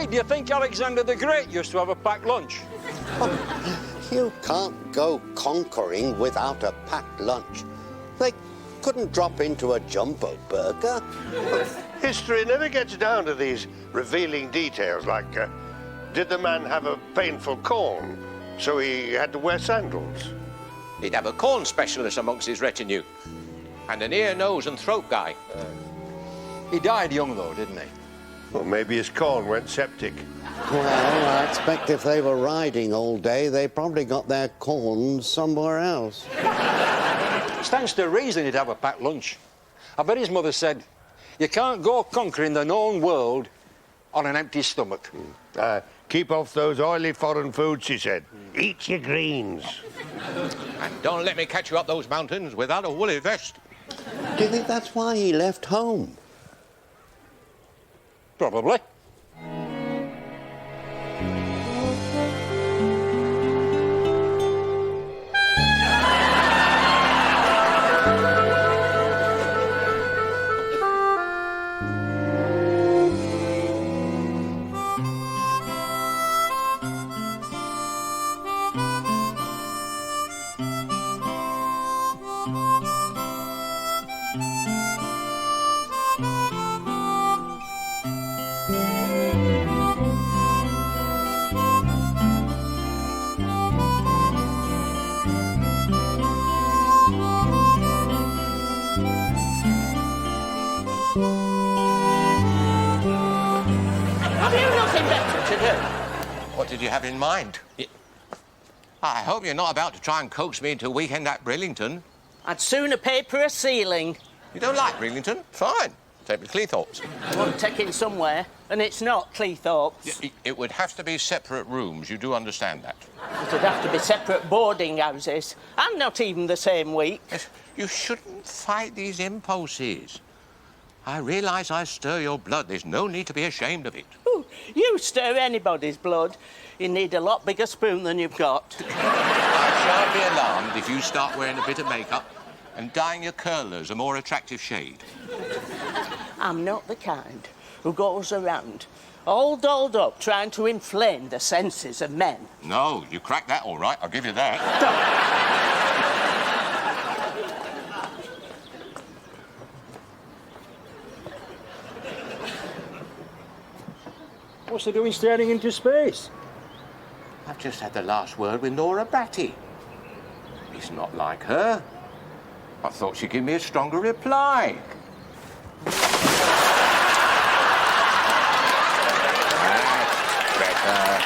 Hey, do you think Alexander the Great used to have a packed lunch? You can't go conquering without a packed lunch. They couldn't drop into a jumbo burger. History never gets down to these revealing details like, did the man have a painful corn, so he had to wear sandals? He'd have a corn specialist amongst his retinue. And an ear, nose and throat guy. He died young, though, didn't he? Well, maybe his corn went septic. Well, I expect if they were riding all day, they probably got their corn somewhere else. Stands to reason he'd have a packed lunch. I bet his mother said, you can't go conquering the known world on an empty stomach. Keep off those oily foreign foods, she said. Eat your greens. And don't let me catch you up those mountains without a woolly vest. Do you think that's why he left home? Probably. Have you nothing better to do? What did you have in mind? I hope you're not about to try and coax me into a weekend at Brillington. I'd sooner pay for a ceiling. You don't like Brillington? Fine. Take me to Cleethorpes. I want taken somewhere, and it's not Cleethorpes. It would have to be separate rooms. You do understand that? It'd have to be separate boarding houses, and not even the same week. Yes, you shouldn't fight these impulses. I realise I stir your blood. There's no need to be ashamed of it. Ooh, you stir anybody's blood, you need a lot bigger spoon than you've got. I shan't be alarmed if you start wearing a bit of makeup and dyeing your curlers a more attractive shade. I'm not the kind who goes around all dolled up trying to inflame the senses of men. No, you cracked that all right. I'll give you that. What's he doing staring into space? I've just had the last word with Nora Batty. It's not like her. I thought she'd give me a stronger reply. That's better.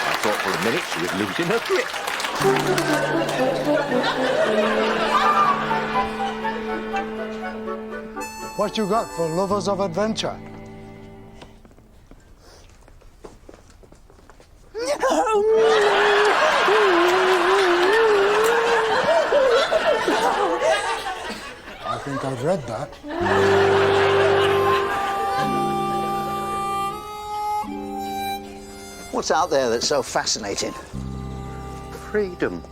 I thought for a minute she was losing her grip. What you got for lovers of adventure? I think I've read that. What's out there that's so fascinating? Freedom.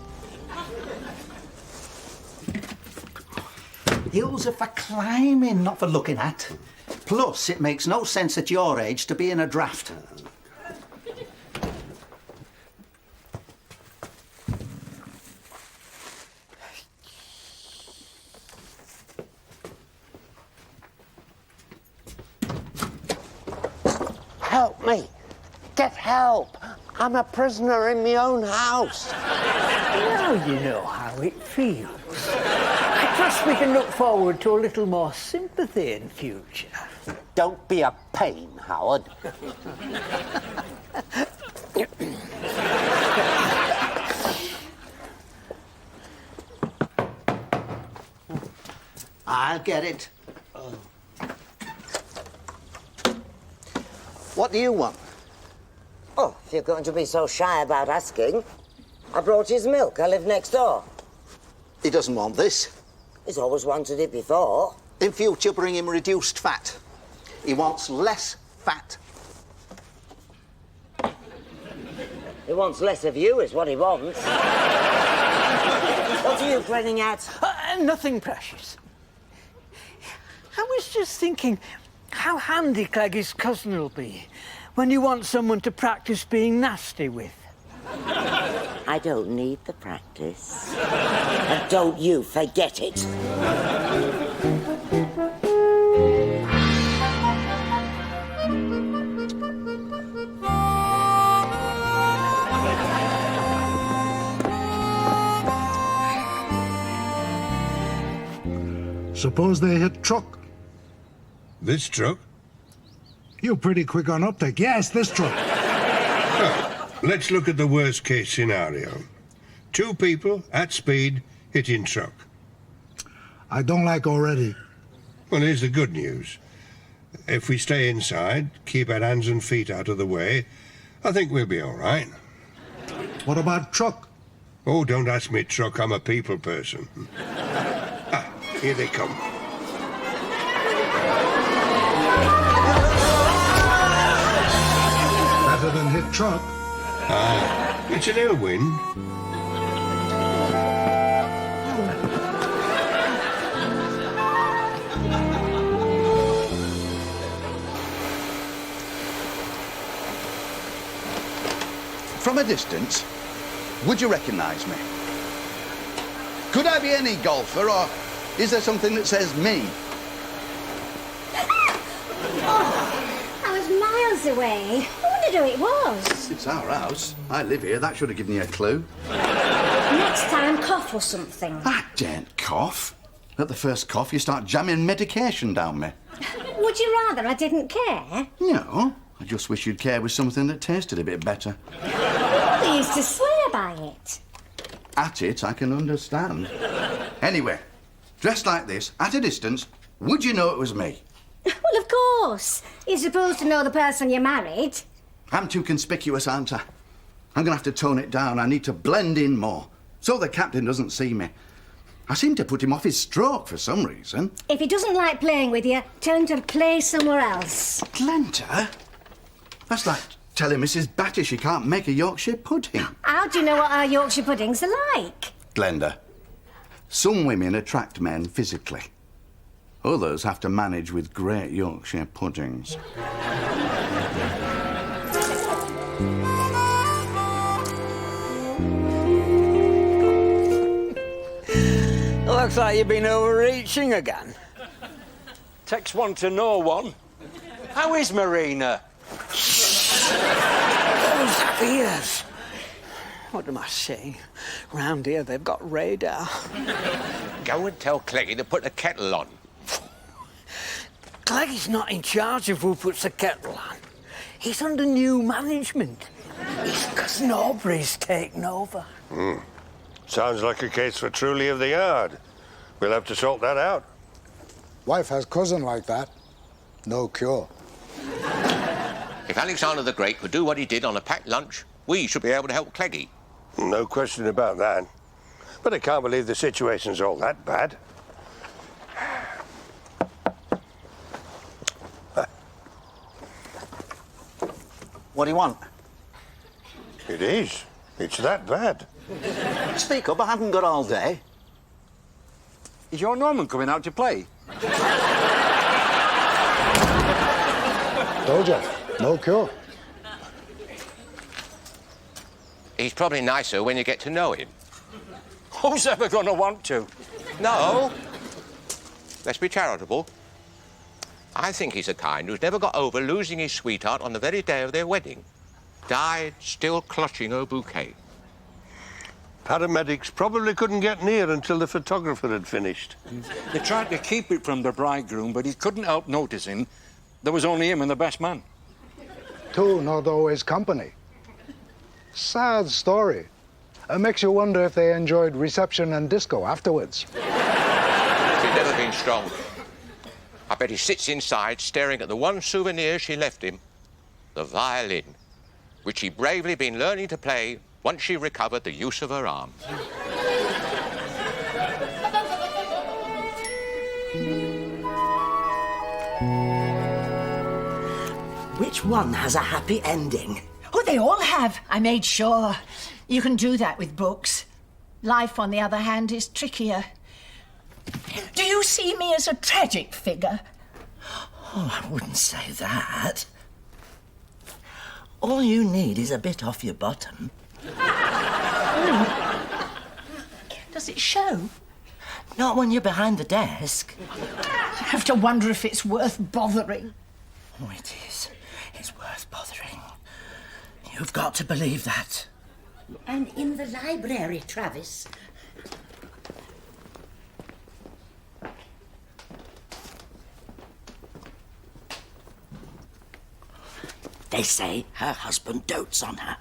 Hills are for climbing, not for looking at. Plus, it makes no sense at your age to be in a draft. Help me. Get help. I'm a prisoner in my own house. Now you know how it feels. I trust we can look forward to a little more sympathy in future. Don't be a pain, Howard. I'll get it. What do you want? Oh, if you're going to be so shy about asking, I brought his milk. I live next door. He doesn't want this. He's always wanted it before. In future, bring him reduced fat. He wants less fat. He wants less of you, is what he wants. What are you planning at? Nothing precious. I was just thinking how handy Claggy's cousin will be when you want someone to practice being nasty with? I don't need the practice. And don't you forget it. Suppose they hit truck. This truck? You're pretty quick on uptake. Yes, this truck. Let's look at the worst case scenario. 2 people at speed hitting truck. I don't like already. Well, here's the good news. If we stay inside, keep our hands and feet out of the way, I think we'll be all right. What about truck? Oh, don't ask me truck, I'm a people person. Here they come. Better than hit truck. It's an ill wind. From a distance, would you recognise me? Could I be any golfer, or is there something that says me? I was miles away. I wondered who it was. It's our house. I live here. That should have given you a clue. Next time, cough or something. I daren't cough. At the first cough, you start jamming medication down me. Would you rather I didn't care? No, I just wish you'd care with something that tasted a bit better. We used to swear by it. At it, I can understand. Anyway, dressed like this, at a distance, would you know it was me? Well, of course. You're supposed to know the person you married. I'm too conspicuous, aren't I? I'm going to have to tone it down. I need to blend in more, so the captain doesn't see me. I seem to put him off his stroke for some reason. If he doesn't like playing with you, tell him to play somewhere else. Glenta? That's like telling Mrs. Batty she can't make a Yorkshire pudding. How do you know what our Yorkshire puddings are like? Glenda, some women attract men physically. Others have to manage with great Yorkshire puddings. Looks like you've been overreaching again. Text one to no one. How is Marina? Those ears. What am I saying? Round here, they've got radar. Go and tell Cleggy to put the kettle on. Cleggy's not in charge of who puts the kettle on. He's under new management. His cousin Aubrey's taken over. Sounds like a case for truly of the yard. We'll have to sort that out. Wife has cousin like that. No cure. If Alexander the Great could do what he did on a packed lunch, we should be able to help Cleggy. No question about that. But I can't believe the situation's all that bad. What do you want? It is. It's that bad. Speak up, I haven't got all day. Is your Norman coming out to play? Told you. No cure. He's probably nicer when you get to know him. Who's ever going to want to? No. Let's be charitable. I think he's the kind who's never got over losing his sweetheart on the very day of their wedding. Died still clutching her bouquet. Paramedics probably couldn't get near until the photographer had finished. They tried to keep it from the bridegroom, but he couldn't help noticing there was only him and the best man. Two, not always company. Sad story. It makes you wonder if they enjoyed reception and disco afterwards. She's never been strong. I bet he sits inside staring at the one souvenir she left him, the violin, which he bravely been learning to play once she recovered the use of her arms. Which one has a happy ending? Oh, they all have. I made sure. You can do that with books. Life, on the other hand, is trickier. Do you see me as a tragic figure? Oh, I wouldn't say that. All you need is a bit off your bottom. Does it show? Not when you're behind the desk. I have to wonder if it's worth bothering. Oh, it is. It's worth bothering. You've got to believe that. And in the library, Travis. They say her husband dotes on her.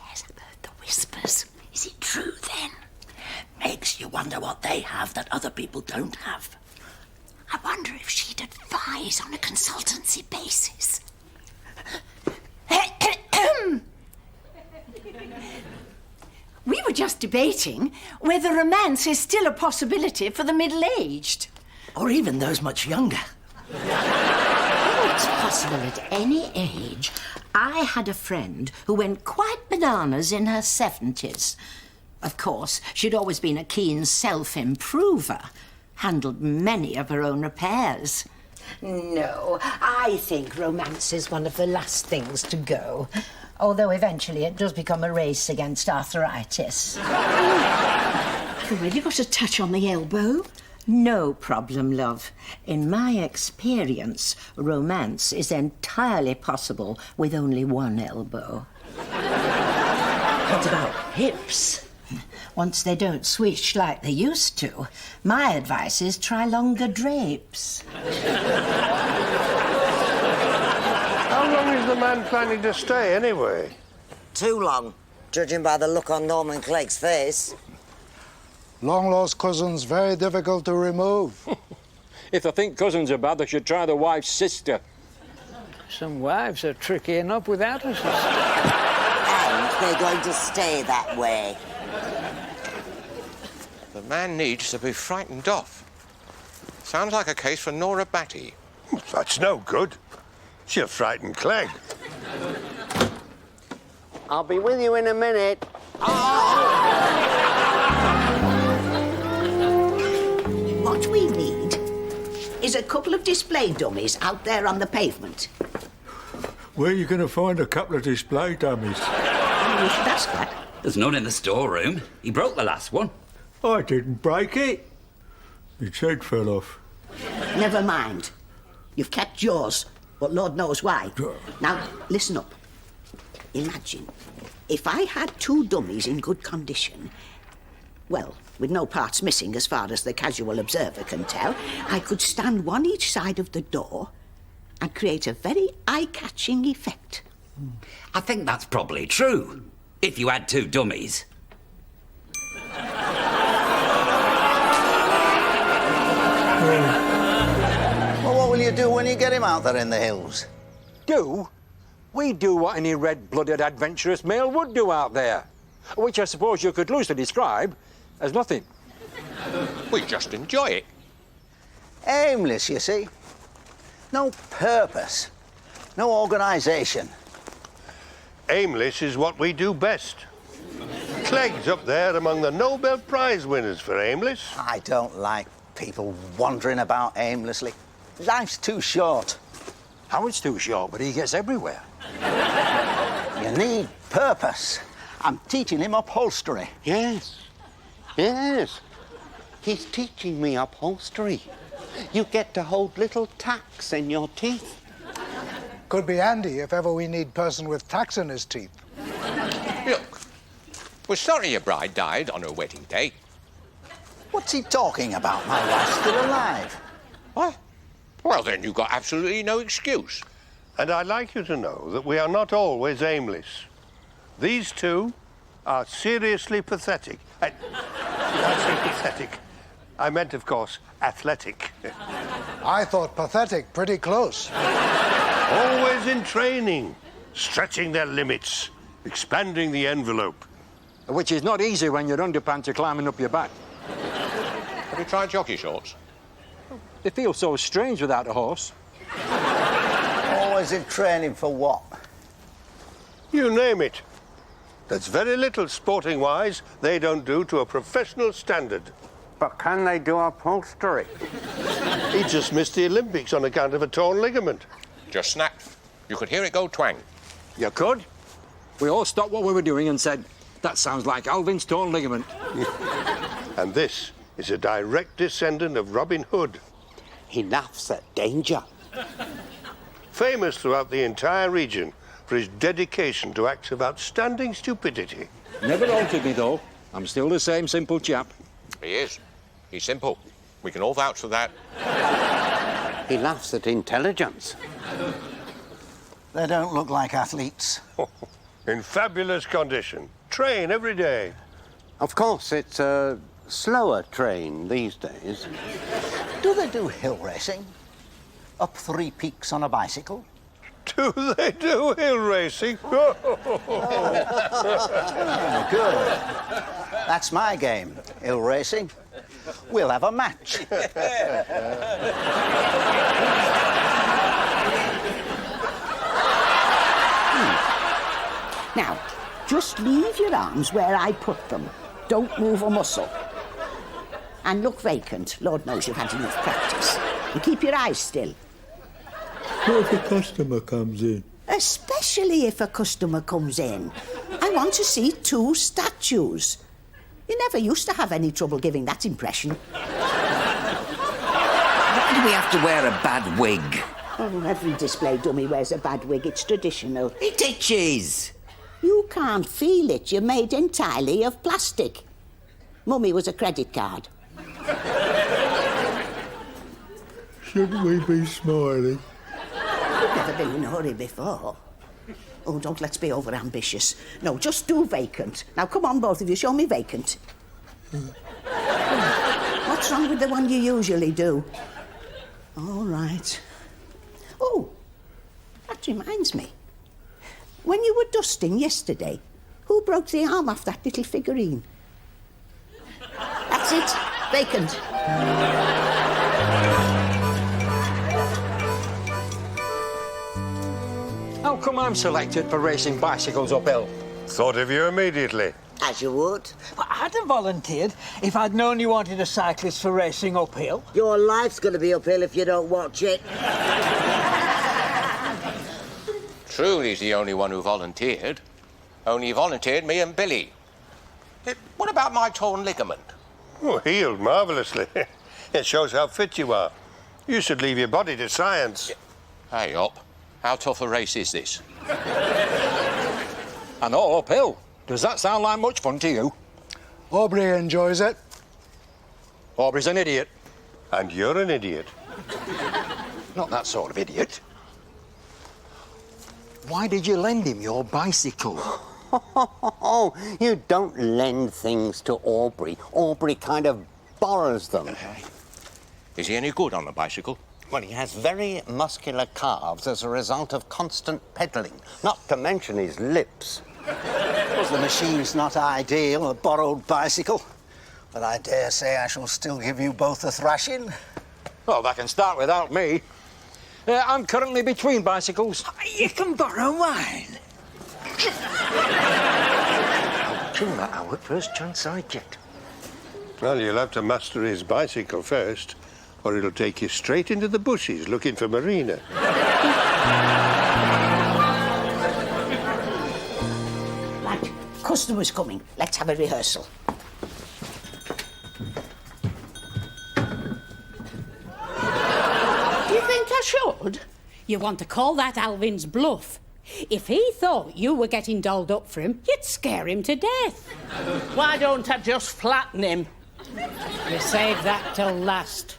Yes, I've heard the whispers. Is it true, then? Makes you wonder what they have that other people don't have. I wonder if she'd advise on a consultancy basis. We were just debating whether romance is still a possibility for the middle-aged. Or even those much younger. Oh, it's possible at any age. I had a friend who went quite bananas in her 70s. Of course, she'd always been a keen self-improver, handled many of her own repairs. No, I think romance is one of the last things to go. Although eventually it does become a race against arthritis. I've already got a touch on the elbow. No problem, love. In my experience, romance is entirely possible with only one elbow. What about hips? Once they don't swish like they used to, my advice is try longer drapes. How long is the man planning to stay, anyway? Too long, judging by the look on Norman Clegg's face. Long-lost cousins, very difficult to remove. If they think cousins are bad, they should try the wife's sister. Some wives are tricky enough without a sister. And they're going to stay that way. The man needs to be frightened off. Sounds like a case for Nora Batty. That's no good. She'll frighten Clegg. I'll be with you in a minute. What we need is a couple of display dummies out there on the pavement. Where are you going to find a couple of display dummies? You should ask that. There's none in the storeroom. He broke the last one. I didn't break it. Its head fell off. Never mind. You've kept yours, but Lord knows why. Now, listen up. Imagine if I had two dummies in good condition, well, with no parts missing as far as the casual observer can tell, I could stand one each side of the door and create a very eye-catching effect. I think that's probably true. If you had two dummies. Well, what will you do when you get him out there in the hills? Do? We do what any red-blooded adventurous male would do out there, which I suppose you could loosely describe as nothing. We just enjoy it. Aimless, you see. No purpose. No organisation. Aimless is what we do best. Clegg's up there among the Nobel Prize winners for aimless. I don't like people wandering about aimlessly. Life's too short. Howard's too short, but he gets everywhere. You need purpose. I'm teaching him upholstery. Yes. Yes. He's teaching me upholstery. You get to hold little tacks in your teeth. Could be handy if ever we need person with tacks in his teeth. Look, we're sorry your bride died on her wedding day. What's he talking about? My wife's still alive. What? Well, then you've got absolutely no excuse. And I'd like you to know that we are not always aimless. These two are seriously pathetic. Did I say pathetic? I meant, of course, athletic. I thought pathetic pretty close. Always in training, stretching their limits, expanding the envelope. Which is not easy when your underpants are climbing up your back. Have you tried jockey shorts? They feel so strange without a horse. Always in training for what? You name it. There's very little sporting-wise they don't do to a professional standard. But can they do upholstery? He just missed the Olympics on account of a torn ligament. Just snapped. You could hear it go twang. You could. We all stopped what we were doing and said, that sounds like Alvin's torn ligament. And this is a direct descendant of Robin Hood. He laughs at danger. Famous throughout the entire region for his dedication to acts of outstanding stupidity. Never altered me, though. I'm still the same simple chap. He is. He's simple. We can all vouch for that. He laughs at intelligence. They don't look like athletes. In fabulous condition. Train every day. Of course, it's a slower train these days. Do they do hill racing? Up 3 peaks on a bicycle? Do they do hill racing? Oh, good. That's my game, hill racing. We'll have a match. Now, just leave your arms where I put them. Don't move a muscle. And look vacant. Lord knows you've had enough practice. And keep your eyes still. What if a customer comes in? Especially if a customer comes in. I want to see 2 statues. You never used to have any trouble giving that impression. Why do we have to wear a bad wig? Oh, every display dummy wears a bad wig. It's traditional. It itches. You can't feel it. You're made entirely of plastic. Mummy was a credit card. Shouldn't we be smiling? You've never been in a hurry before. Oh, don't let's be over-ambitious. No, just do vacant. Now, come on, both of you, show me vacant. What's wrong with the one you usually do? All right. Oh, that reminds me. When you were dusting yesterday, who broke the arm off that little figurine? That's it. Vacant. How come I'm selected for racing bicycles uphill? Thought of you immediately. As you would. Well, I'd have volunteered if I'd known you wanted a cyclist for racing uphill. Your life's going to be uphill if you don't watch it. Truly's the only one who volunteered. Only volunteered me and Billy. What about my torn ligament? Oh, healed marvellously. It shows how fit you are. You should leave your body to science. Hey, up. How tough a race is this? And all uphill. Does that sound like much fun to you? Aubrey enjoys it. Aubrey's an idiot. And you're an idiot. Not that sort of idiot. Why did you lend him your bicycle? Oh, you don't lend things to Aubrey. Aubrey kind of borrows them. Is he any good on the bicycle? Well, he has very muscular calves as a result of constant pedalling, not to mention his lips. Well, the machine's not ideal, a borrowed bicycle. But I dare say I shall still give you both a thrashing. Well, that can start without me. I'm currently between bicycles. You can borrow mine. I'll tune that out first chance I get. Well, you'll have to master his bicycle first, or it'll take you straight into the bushes looking for Marina. Right, customer's coming. Let's have a rehearsal. Do you think I should? You want to call that Alvin's bluff? If he thought you were getting dolled up for him, you'd scare him to death. Why don't I just flatten him? You save that till last.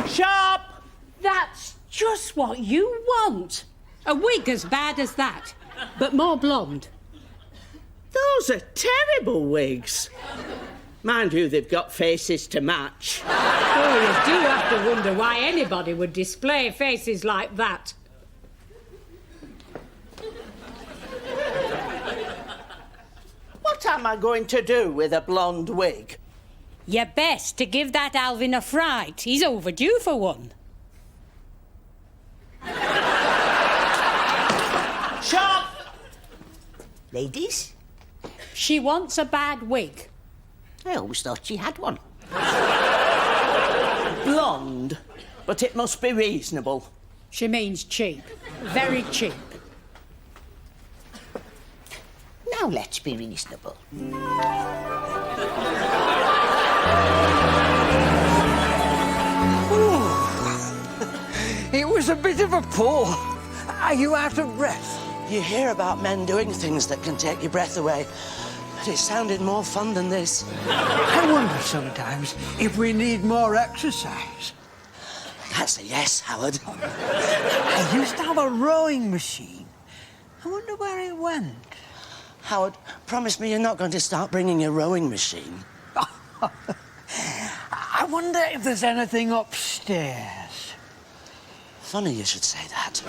Sharp! That's just what you want. A wig as bad as that, but more blonde. Those are terrible wigs. Mind you, they've got faces to match. Oh, you do have to wonder why anybody would display faces like that. What am I going to do with a blonde wig? You're best to give that Alvin a fright. He's overdue for one. Sharp! Ladies? She wants a bad wig. I always thought she had one. Blonde, but it must be reasonable. She means cheap. Very cheap. Now let's be reasonable. It was a bit of a pull. Are you out of breath? You hear about men doing things that can take your breath away, but it sounded more fun than this. I wonder sometimes if we need more exercise. That's a yes, Howard. I used to have a rowing machine. I wonder where it went. Howard, promise me you're not going to start bringing your rowing machine. I wonder if there's anything upstairs. Funny you should say that.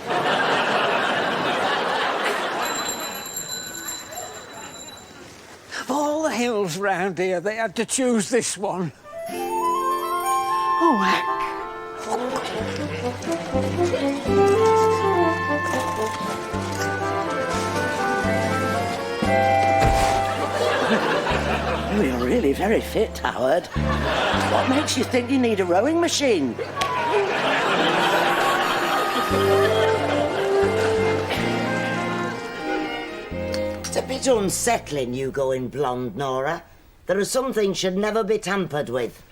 Of all the hills round here, they had to choose this one. Oh, heck. Oh, you're really very fit, Howard. What makes you think you need a rowing machine? It's a bit unsettling you going blonde, Nora. There are some things should never be tampered with.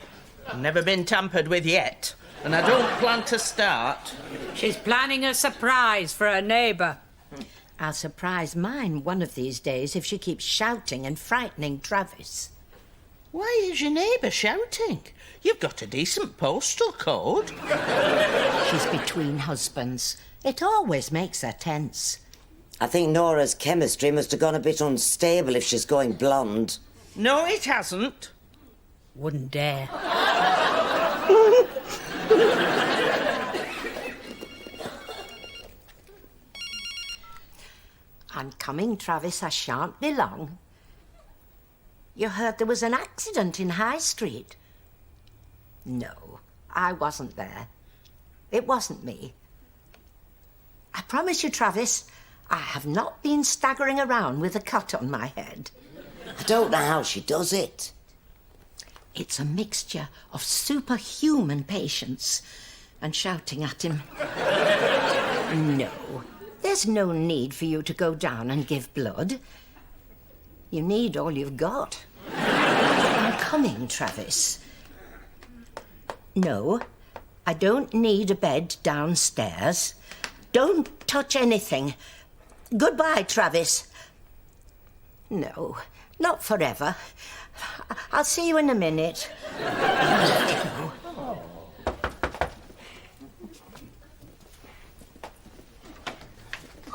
Never been tampered with yet, and I don't plan to start. She's planning a surprise for her neighbour. I'll surprise mine one of these days if she keeps shouting and frightening Travis. Why is your neighbour shouting? You've got a decent postal code. She's between husbands. It always makes her tense. I think Nora's chemistry must have gone a bit unstable if she's going blonde. No, it hasn't. Wouldn't dare. I'm coming, Travis. I shan't be long. You heard there was an accident in High Street? No, I wasn't there. It wasn't me. I promise you, Travis, I have not been staggering around with a cut on my head. I don't know how she does it. It's a mixture of superhuman patience and shouting at him. No, there's no need for you to go down and give blood. You need all you've got. I'm coming, Travis. No, I don't need a bed downstairs. Don't touch anything. Goodbye, Travis. No, not forever. I'll see you in a minute.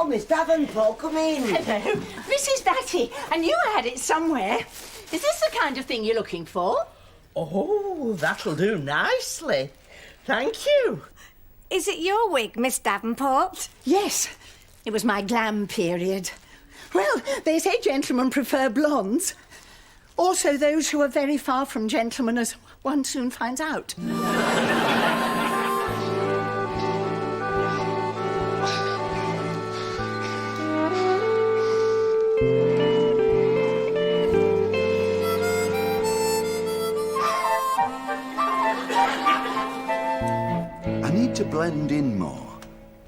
Oh, Miss Davenport, come in. Hello. Mrs. Batty, I knew I had it somewhere. Is this the kind of thing you're looking for? Oh, that'll do nicely. Thank you. Is it your wig, Miss Davenport? Yes. It was my glam period. Well, they say gentlemen prefer blondes. Also those who are very far from gentlemen, as one soon finds out. I need to blend in more.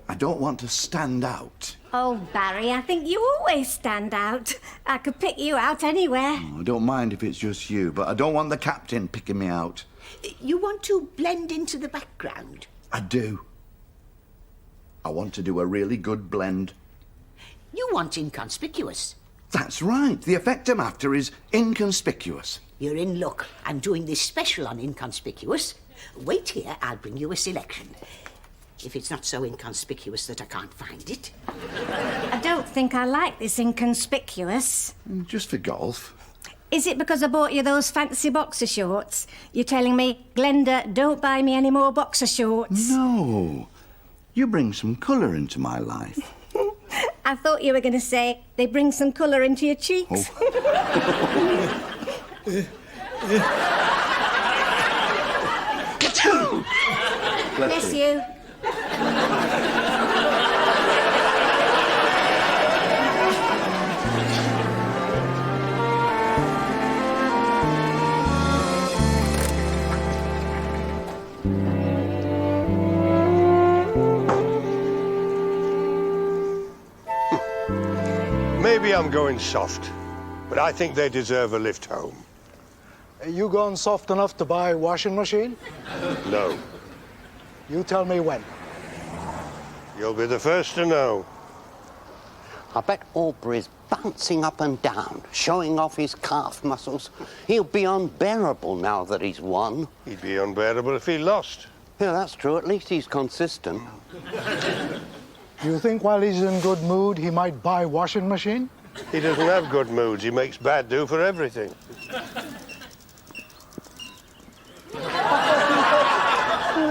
I don't want to stand out. Oh, Barry, I think you always stand out. I could pick you out anywhere. I don't mind if it's just you, but I don't want the captain picking me out. You want to blend into the background? I do. I want to do a really good blend. You want inconspicuous? That's right. The effect I'm after is inconspicuous. You're in luck. I'm doing this special on inconspicuous. Wait here, I'll bring you a selection. If it's not so inconspicuous that I can't find it. I don't think I like this inconspicuous. Just for golf. Is it because I bought you those fancy boxer shorts? You're telling me, Glenda, don't buy me any more boxer shorts? No. You bring some colour into my life. I thought you were going to say they bring some colour into your cheeks. Bless you. Maybe I'm going soft, but I think they deserve a lift home. Are you gone soft enough to buy a washing machine? No. You tell me when. You'll be the first to know. I bet Aubrey's bouncing up and down, showing off his calf muscles. He'll be unbearable now that he's won. He'd be unbearable if he lost. Yeah, that's true. At least he's consistent. Do you think while he's in good mood, he might buy a washing machine? He doesn't have good moods. He makes bad do for everything.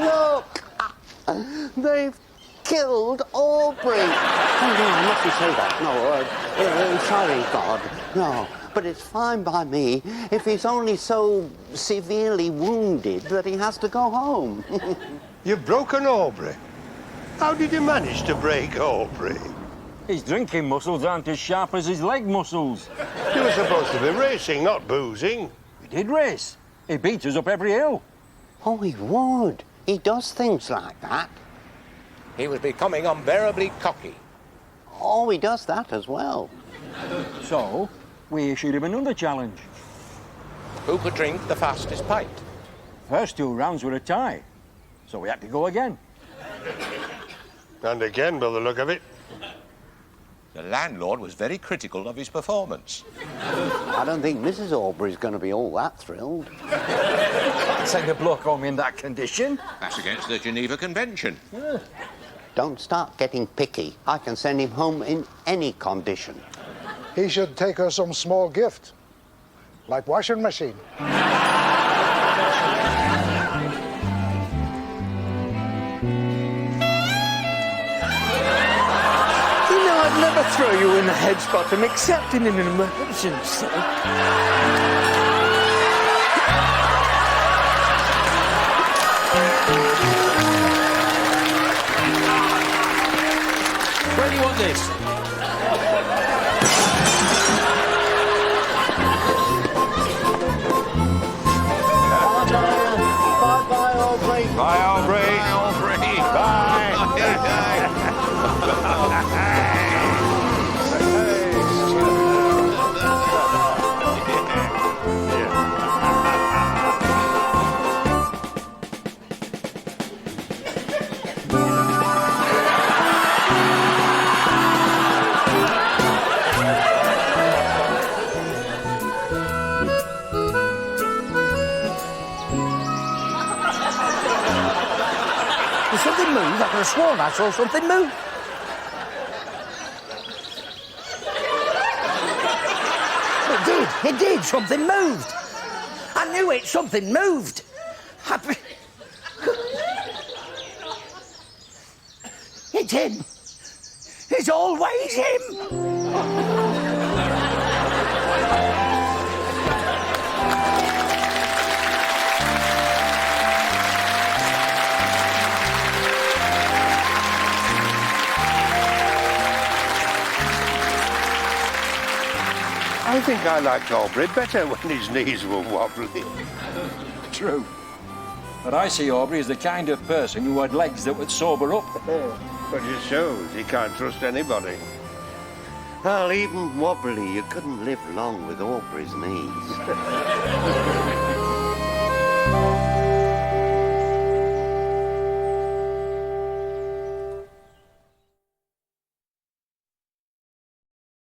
Look! They've killed Aubrey. Oh, no, I mustn't say that. No, sorry, God. No, but it's fine by me if he's only so severely wounded that he has to go home. You've broken Aubrey? How did you manage to break Aubrey? His drinking muscles aren't as sharp as his leg muscles. You were supposed to be racing, not boozing. He did race. He beat us up every hill. Oh, he would. He does things like that. He was becoming unbearably cocky. Oh, he does that as well. So, we issued him another challenge. Who could drink the fastest pint? First 2 rounds were a tie, so we had to go again. And again, by the look of it. The landlord was very critical of his performance. I don't think Mrs. Aubrey's going to be all that thrilled. Can't send a bloke home in that condition. That's against the Geneva Convention. Don't start getting picky. I can send him home in any condition. He should take her some small gift, like washing machine. I'd never throw you in the hedge bottom except in an emergency. Where do you want this? Bye-bye, Aubrey. Bye, Aubrey. Bye, Aubrey. Bye. Did something move? I could have sworn I saw something move. It did. Something moved. I knew it. Something moved. It's him. It's always him. I think I liked Aubrey better when his knees were wobbly. True. But I see Aubrey as the kind of person who had legs that would sober up. But it shows he can't trust anybody. Well, even wobbly, you couldn't live long with Aubrey's knees.